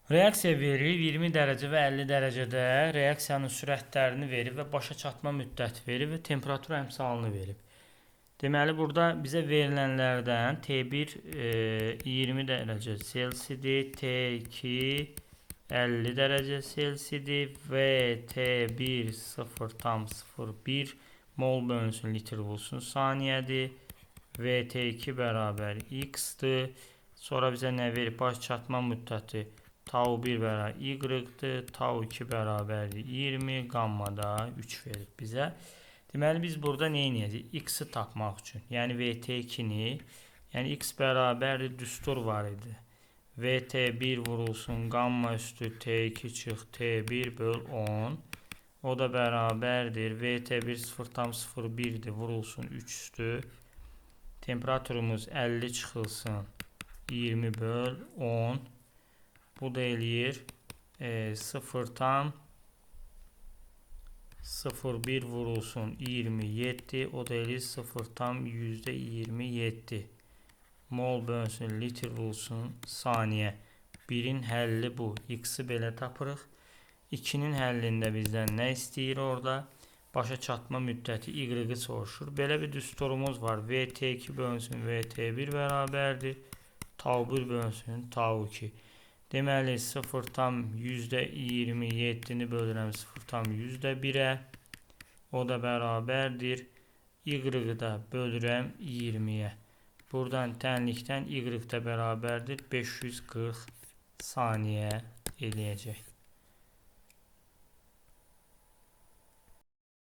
Reaksiya verir 20 dərəcə və 50 dərəcədə reaksiyanın sürətlərini verib və başa çatma müddəti verib və temperatur əmsalını verib. Deməli, burada bizə verilənlərdən T1 20 dərəcə Selsidir, T2 50 dərəcə Selsidir və T1 0,01 mol bölünsün litr bulsun saniyədir. VT2 bərabər X-dır. Sonra bizə nə verib? Baş çatma müddəti tau 1 bərabər Y-dır. Tau 2 bərabərdir 20. Qamma da 3 verib bizə. Deməli, biz burada nə edəcəyik? X-i tapmaq üçün. Yəni, VT2-ni, yəni X bərabərdir, düstur var idi. VT1 vurulsun, qamma üstü T2 çıx, T1 böl 10. O da bərabərdir. VT1 0,01'dir, vurulsun 3 üstü. Temperaturumuz 50 çıxılsın, 20 böl 10. Bu da eləyir 0,01 vurulsun 27. O da eləyir 0,27 mol bölünsün litr vurulsun saniyə. 1'in həlli bu. X-i belə tapırıq. 2'nin həllində bizdən nə istəyir orada? Başa çatma müddəti Y-i soruşur. Belə bir düsturumuz var. VT2 bölünsün VT1 bərabərdir. Tau 1 bölünsün tau 2. Deməli, 0,27'ni bölürəm 0,1'ə. O da bərabərdir. Y-i da bölürəm 20'yə. Buradan tənlikdən Y da bərabərdir 540 saniyə eləyəcək.